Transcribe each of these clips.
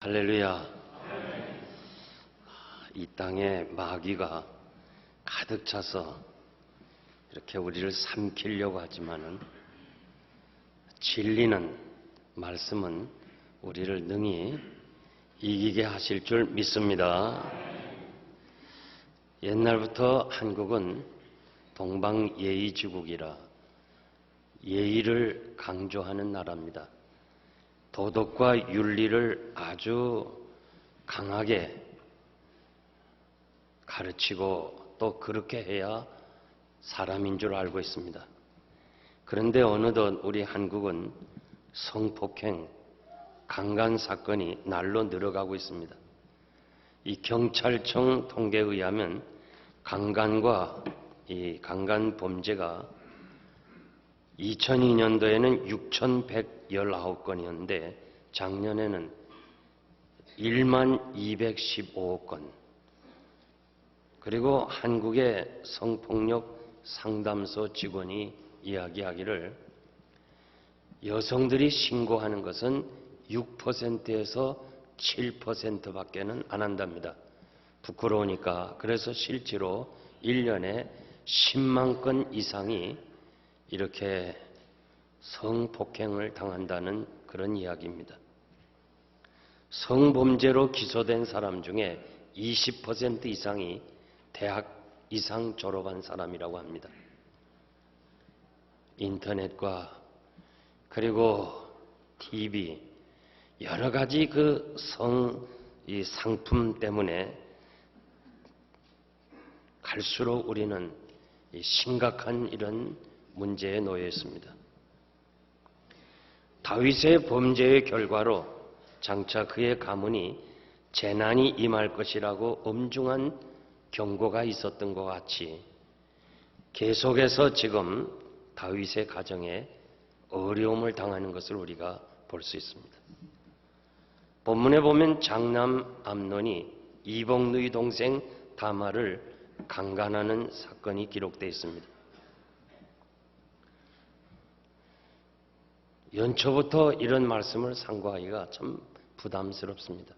할렐루야. 이 땅에 마귀가 가득 차서 이렇게 우리를 삼키려고 하지만은 진리는, 말씀은 우리를 능히 이기게 하실 줄 믿습니다. 옛날부터 한국은 동방예의지국이라 예의를 강조하는 나라입니다. 도덕과 윤리를 아주 강하게 가르치고 또 그렇게 해야 사람인 줄 알고 있습니다. 그런데 어느덧 우리 한국은 성폭행, 강간 사건이 날로 늘어가고 있습니다. 이 경찰청 통계에 의하면 강간과 이 강간 범죄가 2002년도에는 6,119건이었는데 작년에는 12,215건. 그리고 한국의 성폭력 상담소 직원이 이야기하기를 여성들이 신고하는 것은 6%에서 7%밖에는 안 한답니다. 부끄러우니까. 그래서 실제로 1년에 10만 건 이상이 이렇게 성폭행을 당한다는 그런 이야기입니다. 성범죄로 기소된 사람 중에 20% 이상이 대학 이상 졸업한 사람이라고 합니다. 인터넷과 그리고 TV, 여러 가지 그 이 상품 때문에 갈수록 우리는 심각한 이런 문제에 놓여 있습니다. 다윗의 범죄의 결과로 장차 그의 가문이 재난이 임할 것이라고 엄중한 경고가 있었던 것 같이 계속해서 지금 다윗의 가정에 어려움을 당하는 것을 우리가 볼 수 있습니다. 본문에 보면 장남 암논이 이복누이 동생 다말을 강간하는 사건이 기록되어 있습니다. 연초부터 이런 말씀을 상고하기가 참 부담스럽습니다.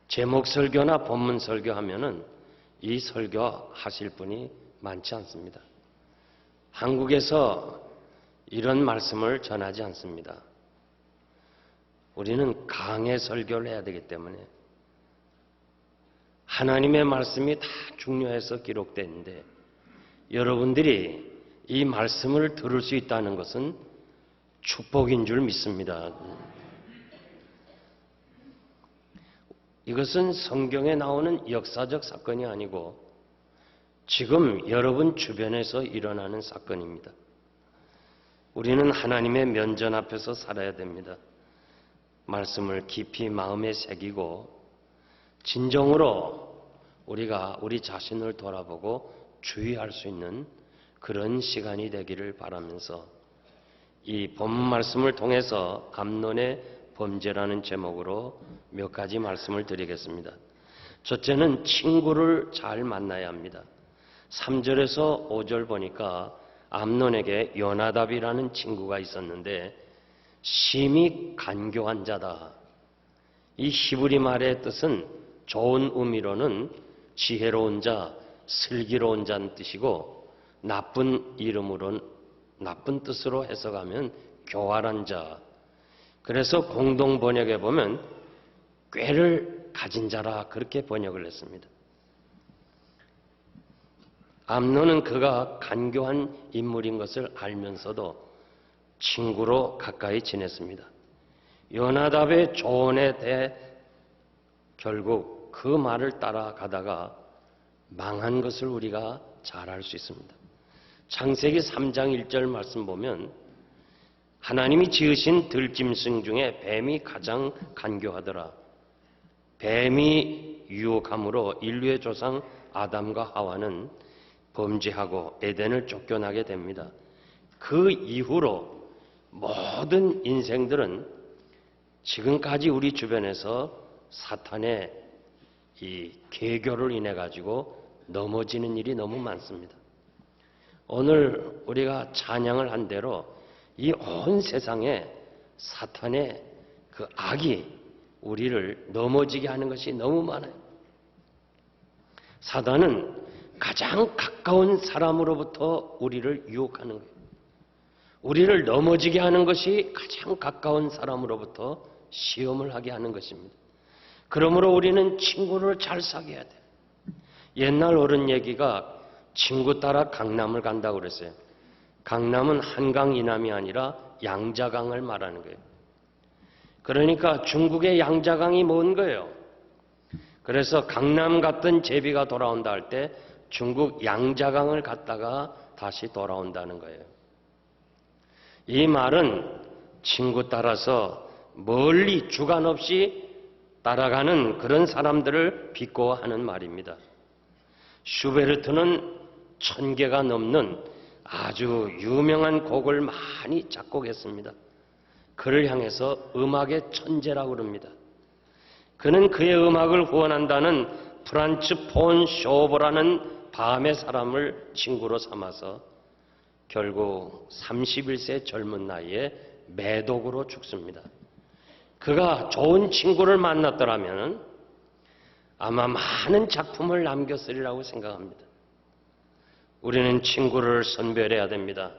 제목 설교나 본문 설교하면은 이 설교 하실 분이 많지 않습니다. 한국에서 이런 말씀을 전하지 않습니다. 우리는 강해 설교를 해야 되기 때문에 하나님의 말씀이 다 중요해서 기록되는데 여러분들이 이 말씀을 들을 수 있다는 것은 축복인 줄 믿습니다. 이것은 성경에 나오는 역사적 사건이 아니고 지금 여러분 주변에서 일어나는 사건입니다. 우리는 하나님의 면전 앞에서 살아야 됩니다. 말씀을 깊이 마음에 새기고 진정으로 우리가 우리 자신을 돌아보고 주의할 수 있는 그런 시간이 되기를 바라면서 이 본문 말씀을 통해서 암논의 범죄라는 제목으로 몇 가지 말씀을 드리겠습니다. 첫째는 친구를 잘 만나야 합니다. 3절에서 5절 보니까 암논에게 요나답이라는 친구가 있었는데 심히 간교한 자다. 이 히브리 말의 뜻은 좋은 의미로는 지혜로운 자, 슬기로운 자는 뜻이고 나쁜 뜻으로 해석하면 교활한 자. 그래서 공동 번역에 보면 꾀를 가진 자라 그렇게 번역을 했습니다. 암논은 그가 간교한 인물인 것을 알면서도 친구로 가까이 지냈습니다. 요나답의 조언에 대해 결국 그 말을 따라가다가 망한 것을 우리가 잘 알 수 있습니다. 창세기 3장 1절 말씀 보면 하나님이 지으신 들짐승 중에 뱀이 가장 간교하더라. 뱀이 유혹함으로 인류의 조상 아담과 하와는 범죄하고 에덴을 쫓겨나게 됩니다. 그 이후로 모든 인생들은 지금까지 우리 주변에서 사탄의 이 계교를 인해 가지고 넘어지는 일이 너무 많습니다. 오늘 우리가 찬양을 한 대로 이 온 세상에 사탄의 그 악이 우리를 넘어지게 하는 것이 너무 많아요. 사단은 가장 가까운 사람으로부터 우리를 유혹하는 거예요. 우리를 넘어지게 하는 것이 가장 가까운 사람으로부터 시험을 하게 하는 것입니다. 그러므로 우리는 친구를 잘 사귀어야 돼요. 옛날 어른 얘기가 친구 따라 강남을 간다고 그랬어요. 강남은 한강 이남이 아니라 양자강을 말하는 거예요. 그러니까 중국의 양자강이 먼 거예요. 그래서 강남 갔던 제비가 돌아온다 할 때 중국 양자강을 갔다가 다시 돌아온다는 거예요. 이 말은 친구 따라서 멀리 주관 없이 따라가는 그런 사람들을 비꼬아하는 말입니다. 슈베르트는 1000개가 넘는 아주 유명한 곡을 많이 작곡했습니다. 그를 향해서 음악의 천재라고 그럽니다. 그는 그의 음악을 후원한다는 프란츠 폰 쇼버라는 밤의 사람을 친구로 삼아서 결국 31세 젊은 나이에 매독으로 죽습니다. 그가 좋은 친구를 만났더라면 아마 많은 작품을 남겼으리라고 생각합니다. 우리는 친구를 선별해야 됩니다.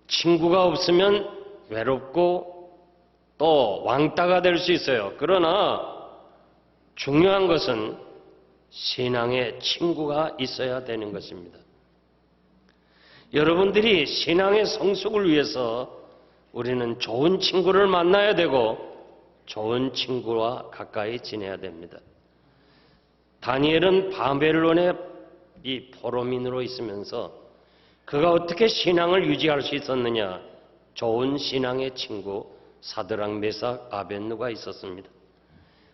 친구가 없으면 외롭고 또 왕따가 될 수 있어요. 그러나 중요한 것은 신앙의 친구가 있어야 되는 것입니다. 여러분들이 신앙의 성숙을 위해서 우리는 좋은 친구를 만나야 되고 좋은 친구와 가까이 지내야 됩니다. 다니엘은 바벨론의 이 포로민으로 있으면서 그가 어떻게 신앙을 유지할 수 있었느냐? 좋은 신앙의 친구 사드락 메삭 아벳느고가 있었습니다.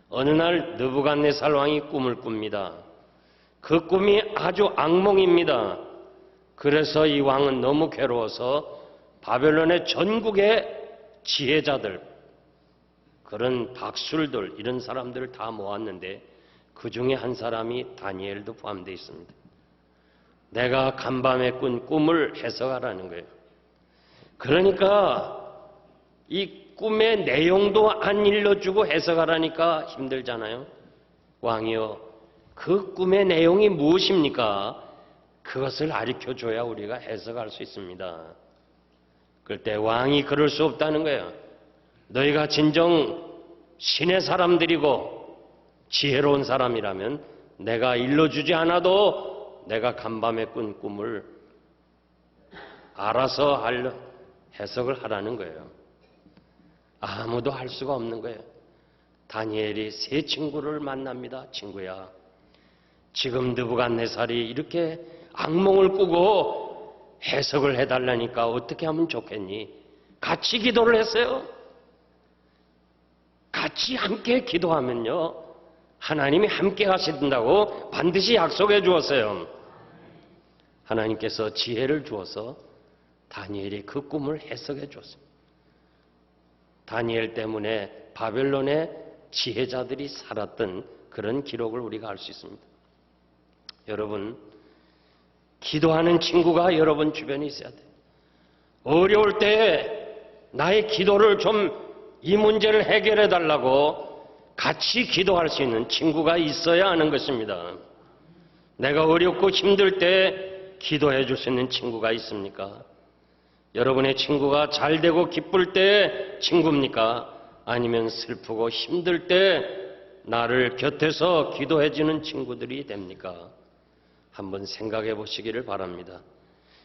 어느 날 느부갓네살 왕이 꿈을 꿉니다. 그 꿈이 아주 악몽입니다. 그래서 이 왕은 너무 괴로워서 바벨론의 전국의 지혜자들, 그런 박술들, 이런 사람들을 다 모았는데 그 중에 한 사람이 다니엘도 포함되어 있습니다. 내가 간밤에 꾼 꿈을 해석하라는 거예요. 그러니까 이 꿈의 내용도 안 일러주고 해석하라니까 힘들잖아요. 왕이여, 그 꿈의 내용이 무엇입니까? 그것을 가르쳐줘야 우리가 해석할 수 있습니다. 그때 왕이 그럴 수 없다는 거예요. 너희가 진정 신의 사람들이고 지혜로운 사람이라면 내가 일러주지 않아도 내가 간밤에 꾼 꿈을 알아서 해석을 하라는 거예요. 아무도 할 수가 없는 거예요. 다니엘이 세 친구를 만납니다. 친구야, 지금 느부갓네살이 이렇게 악몽을 꾸고 해석을 해달라니까 어떻게 하면 좋겠니? 같이 기도를 했어요. 같이 함께 기도하면요, 하나님이 함께 하신다고 반드시 약속해 주었어요. 하나님께서 지혜를 주어서 다니엘이 그 꿈을 해석해 주었습니다. 다니엘 때문에 바벨론의 지혜자들이 살았던 그런 기록을 우리가 알 수 있습니다. 여러분, 기도하는 친구가 여러분 주변에 있어야 돼요. 어려울 때 나의 기도를 좀 이 문제를 해결해 달라고 같이 기도할 수 있는 친구가 있어야 하는 것입니다. 내가 어렵고 힘들 때 기도해 줄 수 있는 친구가 있습니까? 여러분의 친구가 잘 되고 기쁠 때 친구입니까? 아니면 슬프고 힘들 때 나를 곁에서 기도해 주는 친구들이 됩니까? 한번 생각해 보시기를 바랍니다.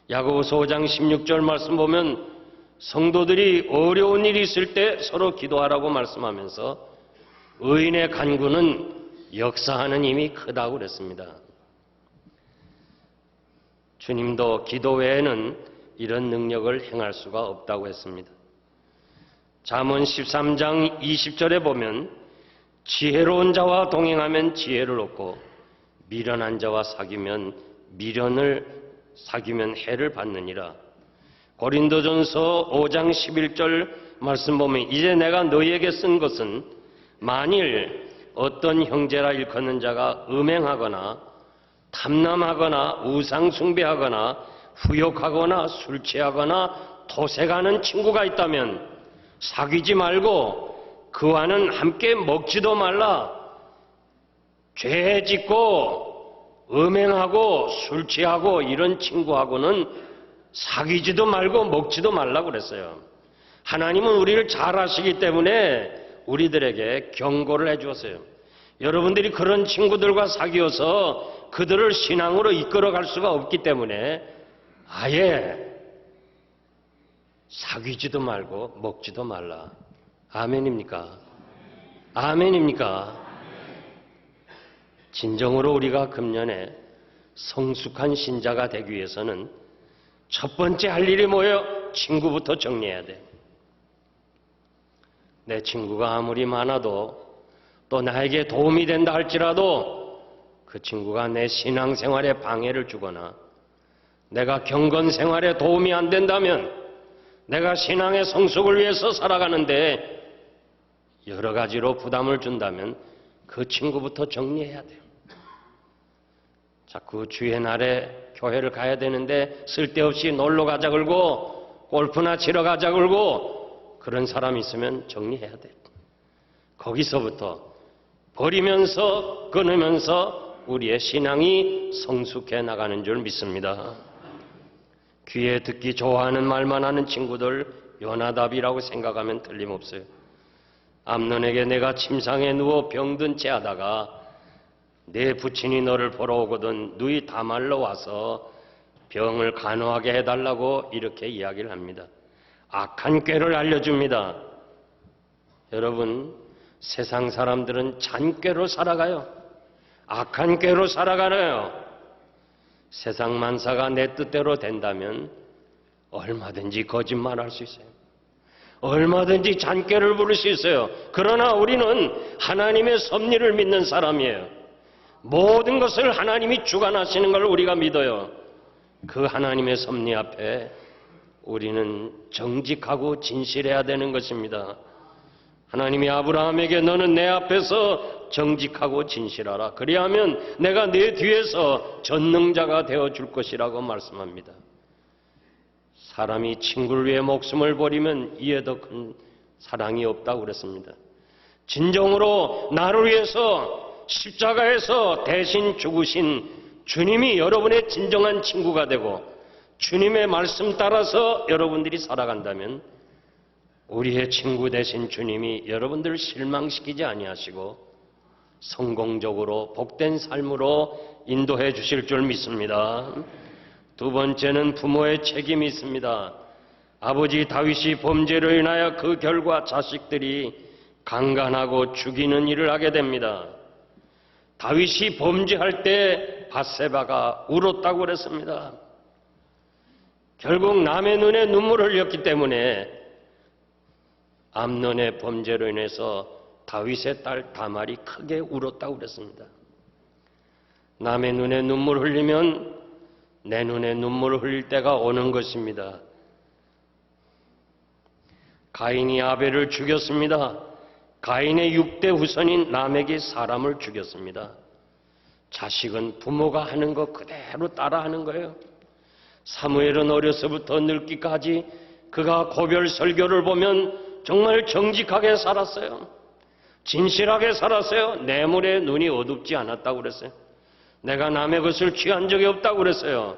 야고보서 5장 16절 말씀 보면 성도들이 어려운 일이 있을 때 서로 기도하라고 말씀하면서 의인의 간구는 역사하는 힘이 크다고 그랬습니다. 주님도 기도 외에는 이런 능력을 행할 수가 없다고 했습니다. 잠언 13장 20절에 보면 지혜로운 자와 동행하면 지혜를 얻고 미련한 자와 사귀면 해를 받느니라. 고린도전서 5장 11절 말씀 보면 이제 내가 너희에게 쓴 것은 만일 어떤 형제라 일컫는 자가 음행하거나 탐남하거나 우상 숭배하거나 후욕하거나 술 취하거나 도색하는 친구가 있다면 사귀지 말고 그와는 함께 먹지도 말라. 죄 짓고 음행하고 술 취하고 이런 친구하고는 사귀지도 말고 먹지도 말라고 그랬어요. 하나님은 우리를 잘 아시기 때문에 우리들에게 경고를 해 주었어요. 여러분들이 그런 친구들과 사귀어서 그들을 신앙으로 이끌어갈 수가 없기 때문에 아예 사귀지도 말고 먹지도 말라. 아멘입니까? 아멘입니까? 진정으로 우리가 금년에 성숙한 신자가 되기 위해서는 첫 번째 할 일이 뭐예요? 친구부터 정리해야 돼. 내 친구가 아무리 많아도 또 나에게 도움이 된다 할지라도 그 친구가 내 신앙생활에 방해를 주거나 내가 경건 생활에 도움이 안 된다면 내가 신앙의 성숙을 위해서 살아가는데 여러 가지로 부담을 준다면 그 친구부터 정리해야 돼요. 자꾸 주의 날에 교회를 가야 되는데 쓸데없이 놀러 가자 그러고 골프나 치러 가자 그러고 그런 사람 있으면 정리해야 돼요. 거기서부터 버리면서 끊으면서 우리의 신앙이 성숙해 나가는 줄 믿습니다. 귀에 듣기 좋아하는 말만 하는 친구들 요나답이라고 생각하면 틀림없어요. 암논에게 내가 침상에 누워 병든 채 하다가 내 부친이 너를 보러 오거든 누이 다말로 와서 병을 간호하게 해달라고 이렇게 이야기를 합니다. 악한 꾀를 알려줍니다. 여러분, 세상 사람들은 잔꾀로 살아가요. 악한 꾀로 살아가요. 세상 만사가 내 뜻대로 된다면 얼마든지 거짓말할 수 있어요. 얼마든지 잔꾀를 부릴 수 있어요. 그러나 우리는 하나님의 섭리를 믿는 사람이에요. 모든 것을 하나님이 주관하시는 걸 우리가 믿어요. 그 하나님의 섭리 앞에 우리는 정직하고 진실해야 되는 것입니다. 하나님이 아브라함에게 너는 내 앞에서 정직하고 진실하라. 그리하면 내가 네 뒤에서 전능자가 되어줄 것이라고 말씀합니다. 사람이 친구를 위해 목숨을 버리면 이에 더 큰 사랑이 없다고 그랬습니다. 진정으로 나를 위해서 십자가에서 대신 죽으신 주님이 여러분의 진정한 친구가 되고 주님의 말씀 따라서 여러분들이 살아간다면 우리의 친구 되신 주님이 여러분들을 실망시키지 아니하시고 성공적으로 복된 삶으로 인도해 주실 줄 믿습니다. 두 번째는 부모의 책임이 있습니다. 아버지 다윗이 범죄로 인하여 그 결과 자식들이 강간하고 죽이는 일을 하게 됩니다. 다윗이 범죄할 때 밧세바가 울었다고 그랬습니다. 결국 남의 눈에 눈물을 흘렸기 때문에 암논의 범죄로 인해서 다윗의 딸 다말이 크게 울었다고 그랬습니다. 남의 눈에 눈물 흘리면 내 눈에 눈물을 흘릴 때가 오는 것입니다. 가인이 아벨을 죽였습니다. 가인의 6대 후손인 라멕이 사람을 죽였습니다. 자식은 부모가 하는 거 그대로 따라하는 거예요. 사무엘은 어려서부터 늙기까지 그가 고별 설교를 보면 정말 정직하게 살았어요. 진실하게 살았어요. 뇌물에 눈이 어둡지 않았다고 그랬어요. 내가 남의 것을 취한 적이 없다고 그랬어요.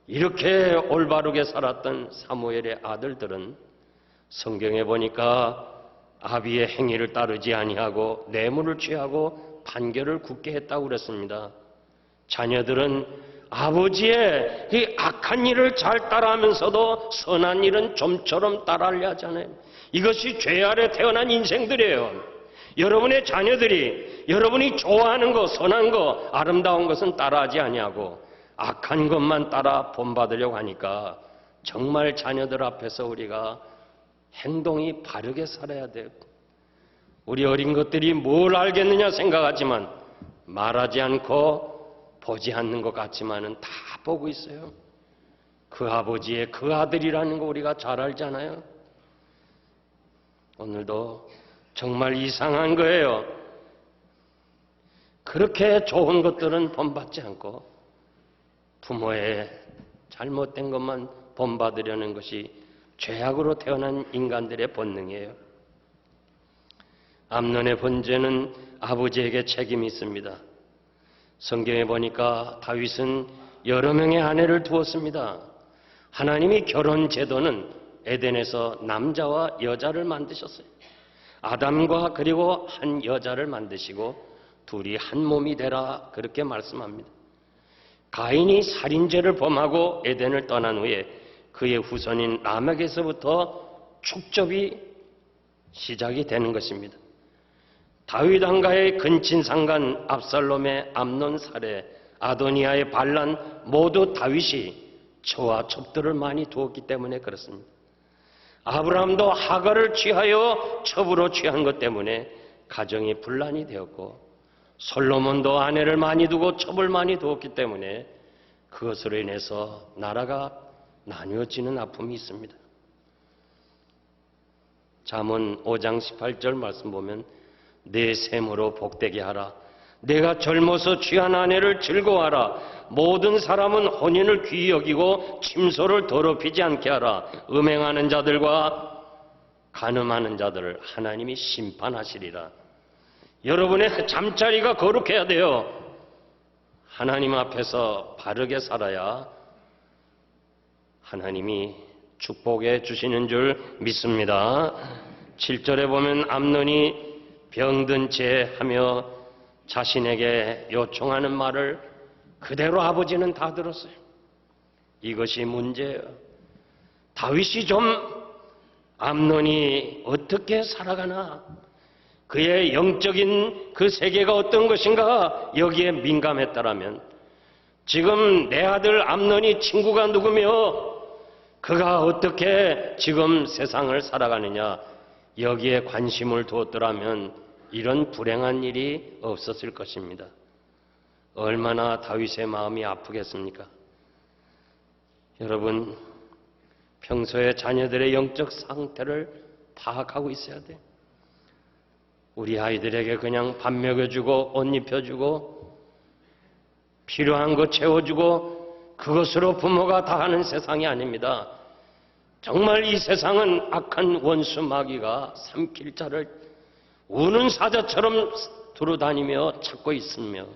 이렇게 올바르게 살았던 사무엘의 아들들은 성경에 보니까 아비의 행위를 따르지 아니하고 뇌물을 취하고 판결을 굳게 했다고 그랬습니다. 자녀들은 아버지의 이 악한 일을 잘 따라하면서도 선한 일은 좀처럼 따라하려 하잖아요. 이것이 죄 아래 태어난 인생들이에요. 여러분의 자녀들이 여러분이 좋아하는 거, 선한 거, 아름다운 것은 따라하지 아니하고 악한 것만 따라 본받으려고 하니까 정말 자녀들 앞에서 우리가 행동이 바르게 살아야 돼요. 우리 어린 것들이 뭘 알겠느냐 생각하지만 말하지 않고 보지 않는 것 같지만은 다 보고 있어요. 그 아버지의 그 아들이라는 거 우리가 잘 알잖아요. 오늘도 정말 이상한 거예요. 그렇게 좋은 것들은 본받지 않고 부모의 잘못된 것만 본받으려는 것이 죄악으로 태어난 인간들의 본능이에요. 암논의 번제는 아버지에게 책임이 있습니다. 성경에 보니까 다윗은 여러 명의 아내를 두었습니다. 하나님이 결혼 제도는 에덴에서 남자와 여자를 만드셨어요. 아담과 그리고 한 여자를 만드시고 둘이 한 몸이 되라 그렇게 말씀합니다. 가인이 살인죄를 범하고 에덴을 떠난 후에 그의 후손인 라멕에서부터 축적이 시작이 되는 것입니다. 다윗 왕가의 근친상간, 압살롬의 암논 살해, 아도니아의 반란 모두 다윗이 처와 첩들을 많이 두었기 때문에 그렇습니다. 아브라함도 하갈을 취하여 첩으로 취한 것 때문에 가정이 분란이 되었고, 솔로몬도 아내를 많이 두고 첩을 많이 두었기 때문에 그것으로 인해서 나라가 나뉘어지는 아픔이 있습니다. 잠언 5장 18절 말씀 보면 내 셈으로 복되게 하라. 내가 젊어서 취한 아내를 즐거워하라. 모든 사람은 혼인을 귀히 여기고 침소를 더럽히지 않게 하라. 음행하는 자들과 간음하는 자들을 하나님이 심판하시리라. 여러분의 잠자리가 거룩해야 돼요. 하나님 앞에서 바르게 살아야 하나님이 축복해 주시는 줄 믿습니다. 7절에 보면 암논이 병든 채 하며 자신에게 요청하는 말을 그대로 아버지는 다 들었어요. 이것이 문제예요. 다윗이 좀 암논이 어떻게 살아가나, 그의 영적인 그 세계가 어떤 것인가 여기에 민감했다라면, 지금 내 아들 암논이 친구가 누구며 그가 어떻게 지금 세상을 살아가느냐 여기에 관심을 두었더라면 이런 불행한 일이 없었을 것입니다. 얼마나 다윗의 마음이 아프겠습니까? 여러분, 평소에 자녀들의 영적 상태를 파악하고 있어야 돼요. 우리 아이들에게 그냥 밥 먹여주고 옷 입혀주고 필요한 거 채워주고 그것으로 부모가 다 하는 세상이 아닙니다. 정말 이 세상은 악한 원수 마귀가 삼킬 자를 우는 사자처럼 두루다니며 찾고 있으며,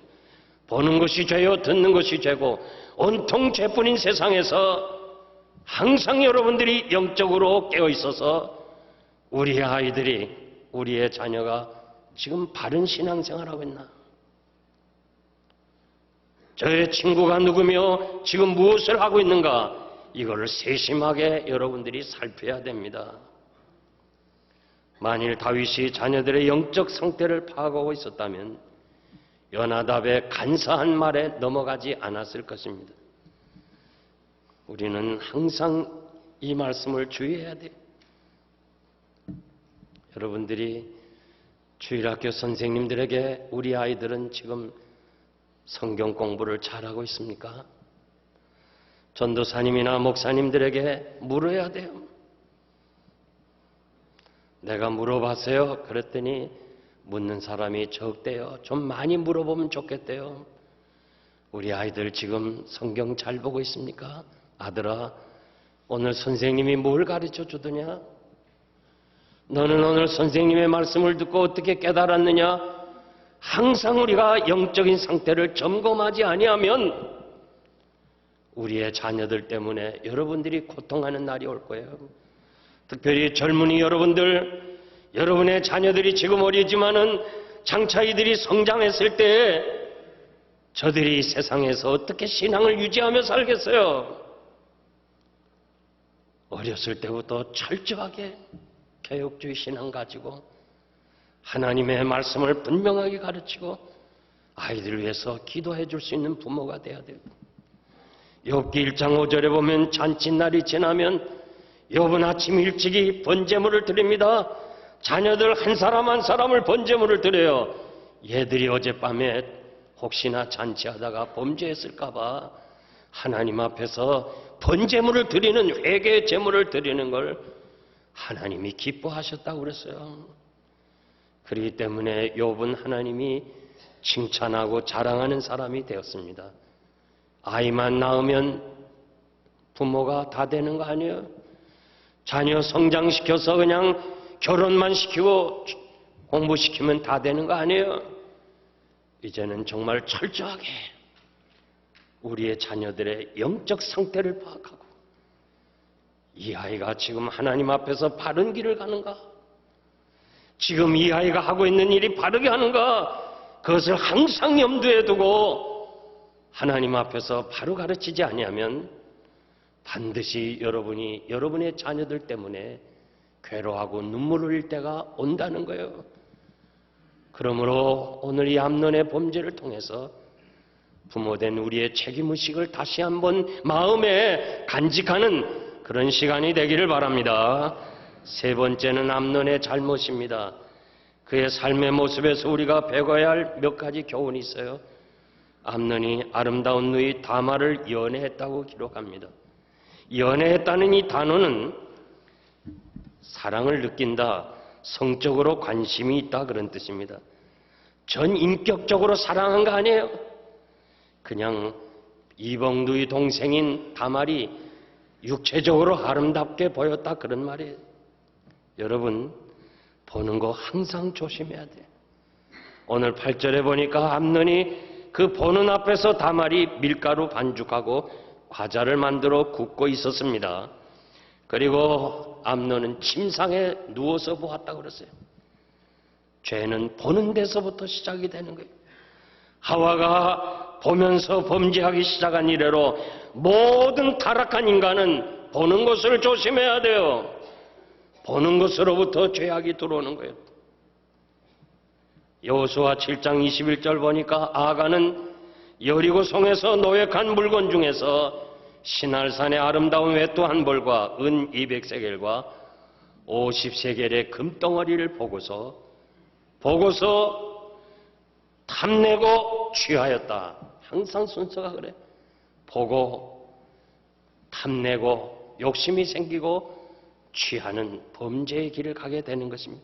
보는 것이 죄요 듣는 것이 죄고 온통 죄뿐인 세상에서 항상 여러분들이 영적으로 깨어 있어서 우리 아이들이, 우리의 자녀가 지금 바른 신앙생활하고 있나? 저의 친구가 누구며 지금 무엇을 하고 있는가? 이거를 세심하게 여러분들이 살펴야 됩니다. 만일 다윗이 자녀들의 영적 상태를 파악하고 있었다면 요나답의 간사한 말에 넘어가지 않았을 것입니다. 우리는 항상 이 말씀을 주의해야 돼요. 여러분들이 주일학교 선생님들에게 우리 아이들은 지금 성경 공부를 잘하고 있습니까? 전도사님이나 목사님들에게 물어야 돼요. 내가 물어봤어요. 그랬더니 묻는 사람이 적대요. 좀 많이 물어보면 좋겠대요. 우리 아이들 지금 성경 잘 보고 있습니까? 아들아, 오늘 선생님이 뭘 가르쳐 주더냐? 너는 오늘 선생님의 말씀을 듣고 어떻게 깨달았느냐? 항상 우리가 영적인 상태를 점검하지 아니하면 우리의 자녀들 때문에 여러분들이 고통하는 날이 올 거예요. 특별히 젊은이 여러분들, 여러분의 자녀들이 지금 어리지만은 장차 이들이 성장했을 때 저들이 세상에서 어떻게 신앙을 유지하며 살겠어요? 어렸을 때부터 철저하게 개혁주의 신앙 가지고 하나님의 말씀을 분명하게 가르치고 아이들을 위해서 기도해 줄 수 있는 부모가 돼야 돼요. 욥기 1장 5절에 보면 잔칫날이 지나면 욥은 아침 일찍이 번제물을 드립니다. 자녀들 한 사람 한 사람을 번제물을 드려요. 얘들이 어젯밤에 혹시나 잔치하다가 범죄했을까 봐 하나님 앞에서 번제물을 드리는, 회개의 제물을 드리는 걸 하나님이 기뻐하셨다고 그랬어요. 그렇기 때문에 욥은 하나님이 칭찬하고 자랑하는 사람이 되었습니다. 아이만 낳으면 부모가 다 되는 거 아니에요? 자녀 성장시켜서 그냥 결혼만 시키고 공부시키면 다 되는 거 아니에요. 이제는 정말 철저하게 우리의 자녀들의 영적 상태를 파악하고 이 아이가 지금 하나님 앞에서 바른 길을 가는가? 지금 이 아이가 하고 있는 일이 바르게 하는가? 그것을 항상 염두에 두고 하나님 앞에서 바로 가르치지 아니하면 반드시 여러분이 여러분의 자녀들 때문에 괴로워하고 눈물을 흘릴 때가 온다는 거예요. 그러므로 오늘 이 암논의 범죄를 통해서 부모된 우리의 책임의식을 다시 한번 마음에 간직하는 그런 시간이 되기를 바랍니다. 세 번째는 암논의 잘못입니다. 그의 삶의 모습에서 우리가 배워야 할 몇 가지 교훈이 있어요. 암논이 아름다운 누이 다말을 연애했다고 기록합니다. 연애했다는 이 단어는 사랑을 느낀다, 성적으로 관심이 있다 그런 뜻입니다. 전 인격적으로 사랑한 거 아니에요. 그냥 이복 누이 동생인 다말이 육체적으로 아름답게 보였다 그런 말이에요. 여러분 보는 거 항상 조심해야 돼요. 오늘 8절에 보니까 암논이 그 보는 앞에서 다말이 밀가루 반죽하고 과자를 만들어 굽고 있었습니다. 그리고 암논은 침상에 누워서 보았다고 그랬어요. 죄는 보는 데서부터 시작이 되는 거예요. 하와가 보면서 범죄하기 시작한 이래로 모든 타락한 인간은 보는 것을 조심해야 돼요. 보는 것으로부터 죄악이 들어오는 거예요. 여호수아 7장 21절 보니까 아가는 여리고성에서 노획한 물건 중에서 시날산의 아름다운 외투 한 벌과 은 200세겔과 50세겔의 금덩어리를 보고서 탐내고 취하였다. 항상 순서가 그래. 보고 탐내고 욕심이 생기고 취하는 범죄의 길을 가게 되는 것입니다.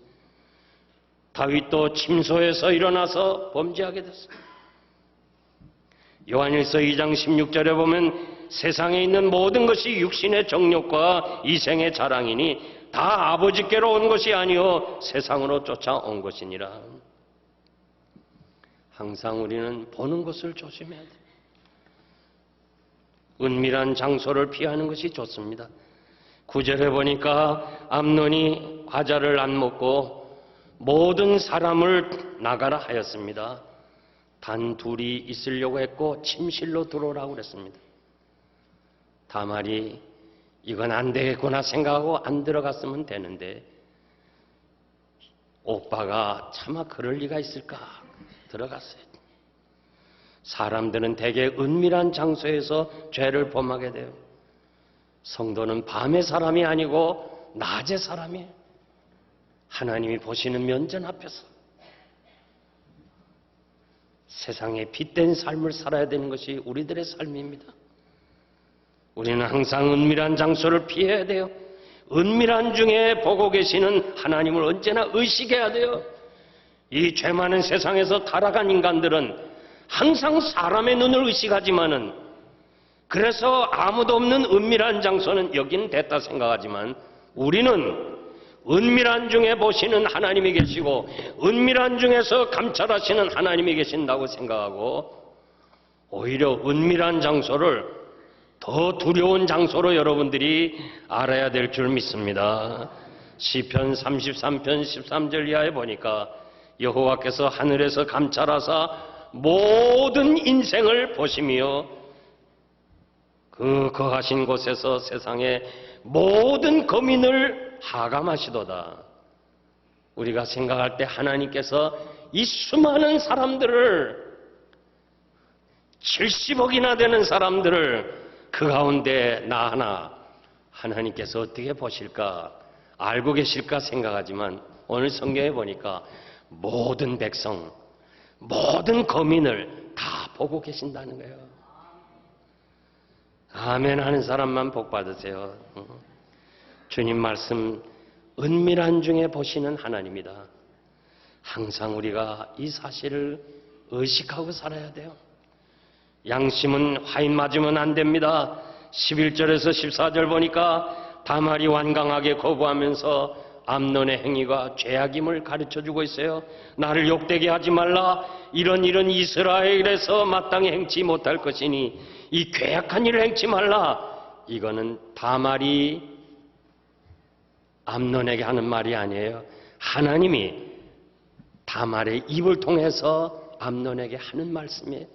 다윗도 침소에서 일어나서 범죄하게 됐어요. 요한일서 2장 16절에 보면 세상에 있는 모든 것이 육신의 정욕과 이생의 자랑이니 다 아버지께로 온 것이 아니요 세상으로 쫓아온 것이니라. 항상 우리는 보는 것을 조심해야 돼요. 은밀한 장소를 피하는 것이 좋습니다. 9절에 보니까 암논이 과자를 안 먹고 모든 사람을 나가라 하였습니다. 단 둘이 있으려고 했고 침실로 들어오라고 그랬습니다. 다말이 이건 안 되겠구나 생각하고 안 들어갔으면 되는데 오빠가 차마 그럴 리가 있을까 들어갔어요. 사람들은 대개 은밀한 장소에서 죄를 범하게 돼요. 성도는 밤의 사람이 아니고 낮의 사람이에요. 하나님이 보시는 면전 앞에서 세상에 빛된 삶을 살아야 되는 것이 우리들의 삶입니다. 우리는 항상 은밀한 장소를 피해야 돼요. 은밀한 중에 보고 계시는 하나님을 언제나 의식해야 돼요. 이 죄 많은 세상에서 타락한 인간들은 항상 사람의 눈을 의식하지만은 그래서 아무도 없는 은밀한 장소는 여긴 됐다 생각하지만 우리는 은밀한 중에 보시는 하나님이 계시고 은밀한 중에서 감찰하시는 하나님이 계신다고 생각하고 오히려 은밀한 장소를 더 두려운 장소로 여러분들이 알아야 될 줄 믿습니다. 시편 33편 13절 이하에 보니까 여호와께서 하늘에서 감찰하사 모든 인생을 보시며 그 거하신 곳에서 세상의 모든 거민을 하감하시도다. 우리가 생각할 때 하나님께서 이 수많은 사람들을 70억이나 되는 사람들을 그 가운데 나 하나 하나님께서 어떻게 보실까 알고 계실까 생각하지만 오늘 성경에 보니까 모든 백성 모든 거민을 다 보고 계신다는 거예요. 아멘 하는 사람만 복 받으세요. 주님 말씀 은밀한 중에 보시는 하나님이다. 항상 우리가 이 사실을 의식하고 살아야 돼요. 양심은 화인 맞으면 안 됩니다. 11절에서 14절 보니까 다말이 완강하게 거부하면서 암논의 행위가 죄악임을 가르쳐주고 있어요. 나를 욕되게 하지 말라. 이런 이스라엘에서 마땅히 행치 못할 것이니 이 괴악한 일을 행치 말라. 이거는 다말이 암논에게 하는 말이 아니에요. 하나님이 다말의 입을 통해서 암논에게 하는 말씀이에요.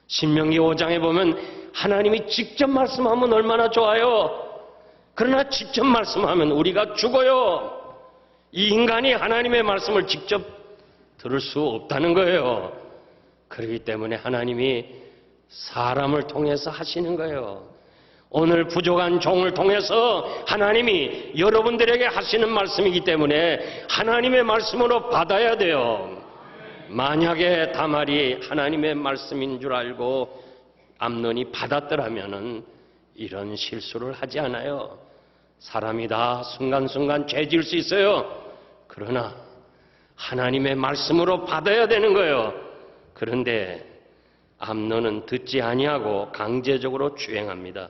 신명기 5장에 보면 하나님이 직접 말씀하면 얼마나 좋아요. 그러나 직접 말씀하면 우리가 죽어요. 이 인간이 하나님의 말씀을 직접 들을 수 없다는 거예요. 그렇기 때문에 하나님이 사람을 통해서 하시는 거예요. 오늘 부족한 종을 통해서 하나님이 여러분들에게 하시는 말씀이기 때문에 하나님의 말씀으로 받아야 돼요. 만약에 다말이 하나님의 말씀인 줄 알고 암논이 받았더라면은 이런 실수를 하지 않아요. 사람이 다 순간순간 죄 지을 수 있어요. 그러나 하나님의 말씀으로 받아야 되는 거예요. 그런데 암논은 듣지 아니하고 강제적으로 주행합니다.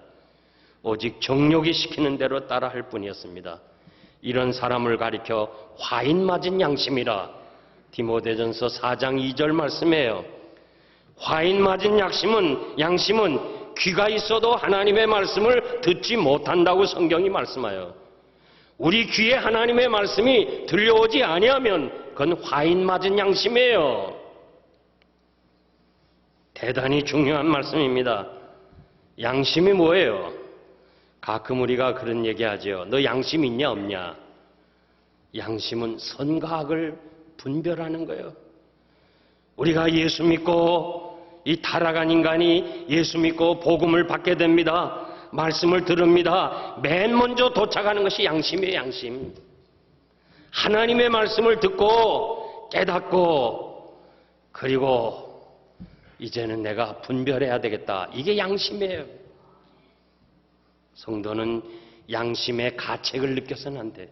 오직 정욕이 시키는 대로 따라할 뿐이었습니다. 이런 사람을 가리켜 화인 맞은 양심이라 디모데전서 4장 2절 말씀이에요. 화인 맞은 양심은 귀가 있어도 하나님의 말씀을 듣지 못한다고 성경이 말씀하여 우리 귀에 하나님의 말씀이 들려오지 아니하면 그건 화인 맞은 양심이에요. 대단히 중요한 말씀입니다. 양심이 뭐예요? 가끔 우리가 그런 얘기하죠. 너 양심 있냐 없냐? 양심은 선과 악을 분별하는 거예요. 우리가 예수 믿고 이 타락한 인간이 예수 믿고 복음을 받게 됩니다. 말씀을 들읍니다. 맨 먼저 도착하는 것이 양심이에요. 양심. 하나님의 말씀을 듣고 깨닫고 그리고 이제는 내가 분별해야 되겠다. 이게 양심이에요. 성도는 양심의 가책을 느껴서는 안 돼.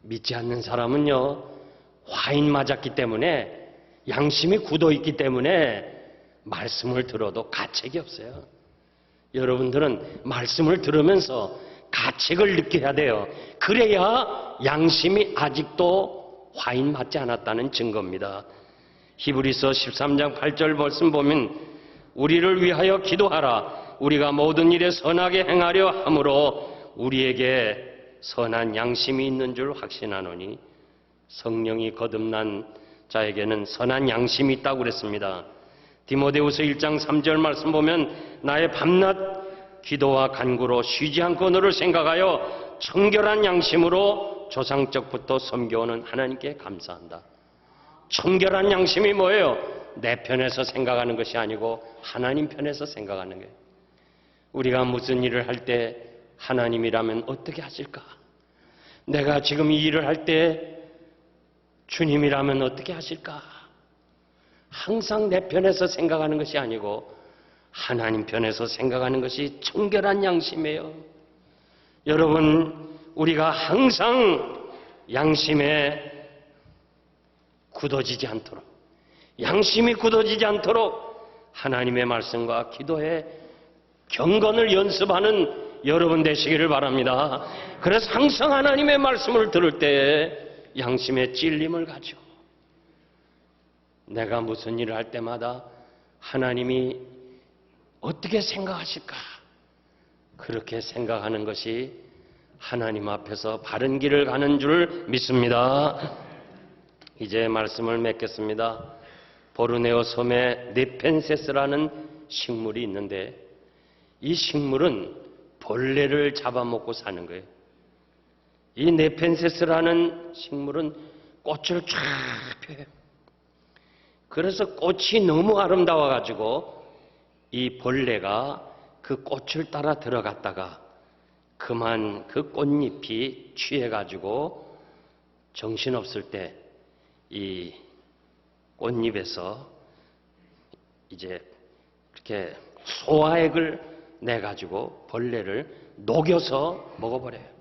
믿지 않는 사람은요, 화인 맞았기 때문에 양심이 굳어있기 때문에 말씀을 들어도 가책이 없어요. 여러분들은 말씀을 들으면서 가책을 느껴야 돼요. 그래야 양심이 아직도 화인 맞지 않았다는 증거입니다. 히브리서 13장 8절 말씀 보면 우리를 위하여 기도하라. 우리가 모든 일에 선하게 행하려 함으로 우리에게 선한 양심이 있는 줄 확신하노니 성령이 거듭난 자에게는 선한 양심이 있다고 그랬습니다. 디모데후서 1장 3절 말씀 보면 나의 밤낮 기도와 간구로 쉬지 않고 너를 생각하여 청결한 양심으로 조상적부터 섬겨오는 하나님께 감사한다. 청결한 양심이 뭐예요? 내 편에서 생각하는 것이 아니고 하나님 편에서 생각하는 거예요. 우리가 무슨 일을 할 때 하나님이라면 어떻게 하실까? 내가 지금 이 일을 할 때 주님이라면 어떻게 하실까? 항상 내 편에서 생각하는 것이 아니고 하나님 편에서 생각하는 것이 청결한 양심이에요. 여러분, 우리가 항상 양심에 굳어지지 않도록, 양심이 굳어지지 않도록 하나님의 말씀과 기도에 경건을 연습하는 여러분 되시기를 바랍니다. 그래서 항상 하나님의 말씀을 들을 때에 양심의 찔림을 가져. 내가 무슨 일을 할 때마다 하나님이 어떻게 생각하실까? 그렇게 생각하는 것이 하나님 앞에서 바른 길을 가는 줄 믿습니다. 이제 말씀을 맺겠습니다. 보르네오 섬에 네펜세스라는 식물이 있는데 이 식물은 벌레를 잡아먹고 사는 거예요. 이 네펜세스라는 식물은 꽃을 쫙 펴요. 그래서 꽃이 너무 아름다워가지고 이 벌레가 그 꽃을 따라 들어갔다가 그만 그 꽃잎이 취해가지고 정신없을 때 이 꽃잎에서 이제 이렇게 소화액을 내가지고 벌레를 녹여서 먹어버려요.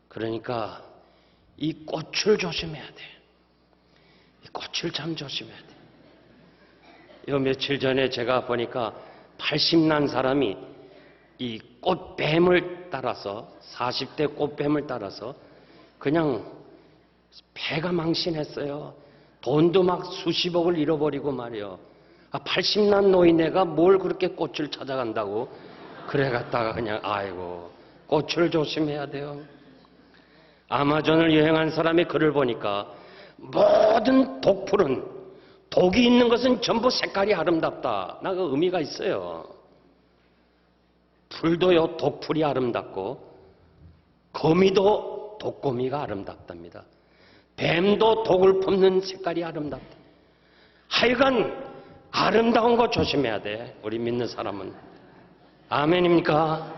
그러니까 이 꽃을 조심해야 돼. 이 꽃을 참 조심해야 돼. 요 며칠 전에 제가 보니까 80난 사람이 이 꽃뱀을 꽃뱀을 따라서 40대 꽃뱀을 따라서 그냥 배가 망신했어요. 돈도 막 수십억을 잃어버리고 말이요. 80난 노인네가 뭘 그렇게 꽃을 찾아간다고 그래 갔다가 그냥 아이고 꽃을 조심해야 돼요. 아마존을 여행한 사람의 글을 보니까 모든 독풀은 독이 있는 것은 전부 색깔이 아름답다. 나 그 의미가 있어요. 풀도요 독풀이 아름답고 거미도 독거미가 아름답답니다. 뱀도 독을 품는 색깔이 아름답다. 하여간 아름다운 거 조심해야 돼. 우리 믿는 사람은. 아멘입니까?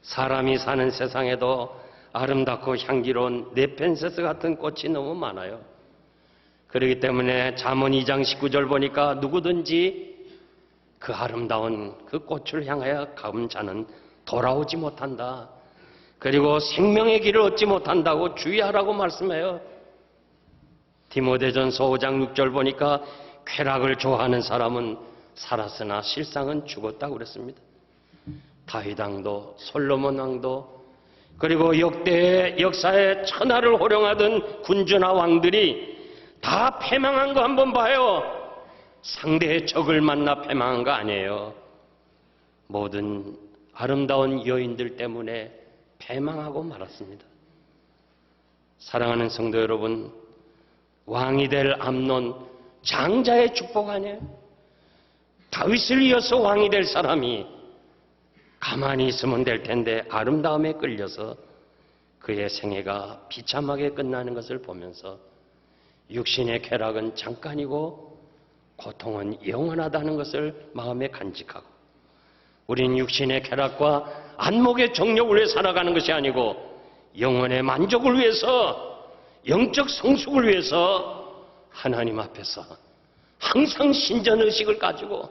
사람이 사는 세상에도 아름답고 향기로운 네펜세스 같은 꽃이 너무 많아요. 그렇기 때문에 잠언 2장 19절 보니까 누구든지 그 아름다운 그 꽃을 향하여 가은 자는 돌아오지 못한다. 그리고 생명의 길을 얻지 못한다고 주의하라고 말씀해요. 디모데전서 5장 6절 보니까 쾌락을 좋아하는 사람은 살았으나 실상은 죽었다고 그랬습니다. 다윗 왕도 솔로몬 왕도 그리고 역사의 천하를 호령하던 군주나 왕들이 다 패망한 거 한번 봐요. 상대의 적을 만나 패망한 거 아니에요. 모든 아름다운 여인들 때문에 패망하고 말았습니다. 사랑하는 성도 여러분, 왕이 될 암논 장자의 축복 아니에요? 다윗을 이어서 왕이 될 사람이 가만히 있으면 될 텐데 아름다움에 끌려서 그의 생애가 비참하게 끝나는 것을 보면서 육신의 쾌락은 잠깐이고 고통은 영원하다는 것을 마음에 간직하고 우린 육신의 쾌락과 안목의 정욕을 위해 살아가는 것이 아니고 영혼의 만족을 위해서 영적 성숙을 위해서 하나님 앞에서 항상 신전의식을 가지고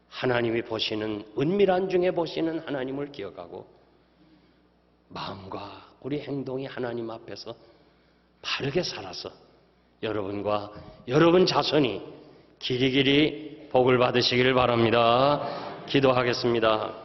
하나님이 보시는 은밀한 중에 보시는 하나님을 기억하고 마음과 우리 행동이 하나님 앞에서 바르게 살아서 여러분과 여러분 자손이 길이길이 복을 받으시기를 바랍니다. 기도하겠습니다.